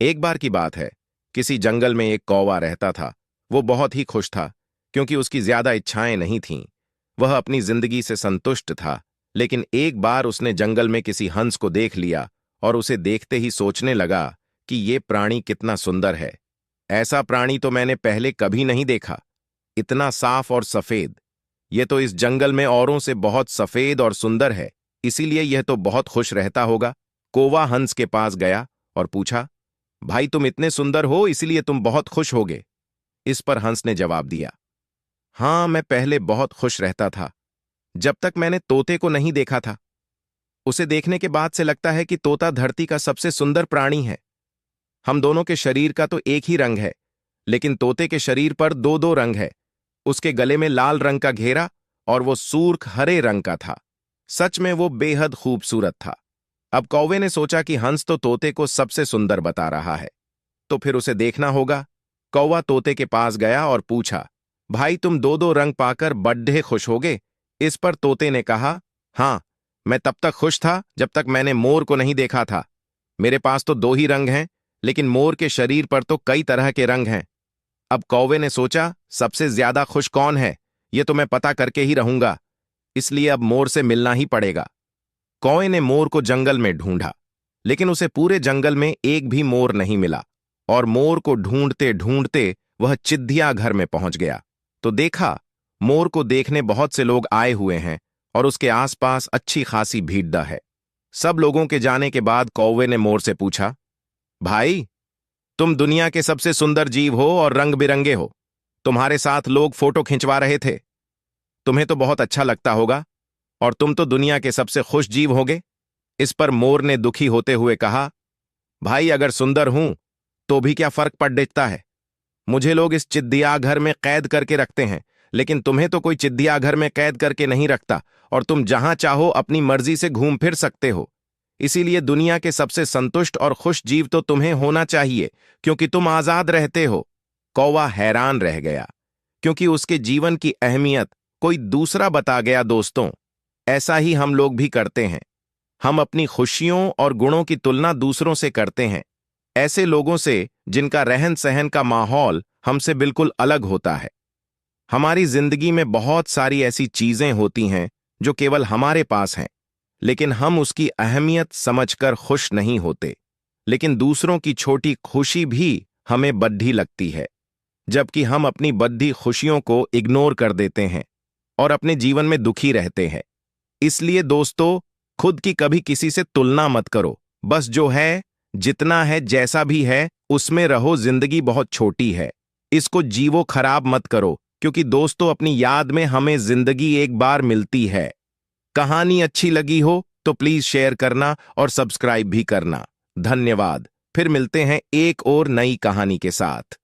एक बार की बात है। किसी जंगल में एक कौवा रहता था। वो बहुत ही खुश था, क्योंकि उसकी ज्यादा इच्छाएं नहीं थीं। वह अपनी जिंदगी से संतुष्ट था। लेकिन एक बार उसने जंगल में किसी हंस को देख लिया और उसे देखते ही सोचने लगा कि ये प्राणी कितना सुंदर है। ऐसा प्राणी तो मैंने पहले कभी नहीं देखा। इतना साफ और सफेद। ये तो इस जंगल में औरों से बहुत सफेद और सुंदर है, इसीलिए यह तो बहुत खुश रहता होगा। कौवा हंस के पास गया और पूछा, भाई तुम इतने सुंदर हो इसलिए तुम बहुत खुश होगे। इस पर हंस ने जवाब दिया, हाँ मैं पहले बहुत खुश रहता था, जब तक मैंने तोते को नहीं देखा था। उसे देखने के बाद से लगता है कि तोता धरती का सबसे सुंदर प्राणी है। हम दोनों के शरीर का तो एक ही रंग है, लेकिन तोते के शरीर पर दो दो रंग है। उसके गले में लाल रंग का घेरा और वो सूर्ख हरे रंग का था। सच में वो बेहद खूबसूरत था। अब कौवे ने सोचा कि हंस तो तोते को सबसे सुंदर बता रहा है, तो फिर उसे देखना होगा। कौवा तोते के पास गया और पूछा, भाई तुम दो दो रंग पाकर बड्ढे खुश होगे। इस पर तोते ने कहा, हाँ मैं तब तक खुश था जब तक मैंने मोर को नहीं देखा था। मेरे पास तो दो ही रंग हैं, लेकिन मोर के शरीर पर तो कई तरह के रंग हैं। अब कौवे ने सोचा, सबसे ज्यादा खुश कौन है, ये तो मैं पता करके ही रहूंगा। इसलिए अब मोर से मिलना ही पड़ेगा। कौवे ने मोर को जंगल में ढूंढा, लेकिन उसे पूरे जंगल में एक भी मोर नहीं मिला। और मोर को ढूंढते ढूंढते वह चिड़िया घर में पहुंच गया, तो देखा मोर को देखने बहुत से लोग आए हुए हैं और उसके आसपास अच्छी खासी भीड़ है। सब लोगों के जाने के बाद कौवे ने मोर से पूछा, भाई तुम दुनिया के सबसे सुंदर जीव हो और रंग बिरंगे हो। तुम्हारे साथ लोग फोटो खिंचवा रहे थे। तुम्हें तो बहुत अच्छा लगता होगा, और तुम तो दुनिया के सबसे खुश जीव होगे। इस पर मोर ने दुखी होते हुए कहा, भाई अगर सुंदर हूं तो भी क्या फर्क पड़ता है। मुझे लोग इस चिड़िया घर में कैद करके रखते हैं, लेकिन तुम्हें तो कोई चिड़िया घर में कैद करके नहीं रखता, और तुम जहां चाहो अपनी मर्जी से घूम फिर सकते हो। इसीलिए दुनिया के सबसे संतुष्ट और खुश जीव तो तुम्हें होना चाहिए, क्योंकि तुम आजाद रहते हो। कौवा हैरान रह गया, क्योंकि उसके जीवन की अहमियत कोई दूसरा बता गया। दोस्तों, ऐसा ही हम लोग भी करते हैं। हम अपनी खुशियों और गुणों की तुलना दूसरों से करते हैं, ऐसे लोगों से जिनका रहन सहन का माहौल हमसे बिल्कुल अलग होता है। हमारी जिंदगी में बहुत सारी ऐसी चीजें होती हैं जो केवल हमारे पास हैं, लेकिन हम उसकी अहमियत समझकर खुश नहीं होते। लेकिन दूसरों की छोटी खुशी भी हमें बड्ढी लगती है, जबकि हम अपनी बड्ढी खुशियों को इग्नोर कर देते हैं और अपने जीवन में दुखी रहते हैं। इसलिए दोस्तों, खुद की कभी किसी से तुलना मत करो। बस जो है, जितना है, जैसा भी है उसमें रहो। जिंदगी बहुत छोटी है, इसको जीवो खराब मत करो, क्योंकि दोस्तों अपनी याद में हमें जिंदगी एक बार मिलती है। कहानी अच्छी लगी हो तो प्लीज शेयर करना और सब्सक्राइब भी करना। धन्यवाद। फिर मिलते हैं एक और नई कहानी के साथ।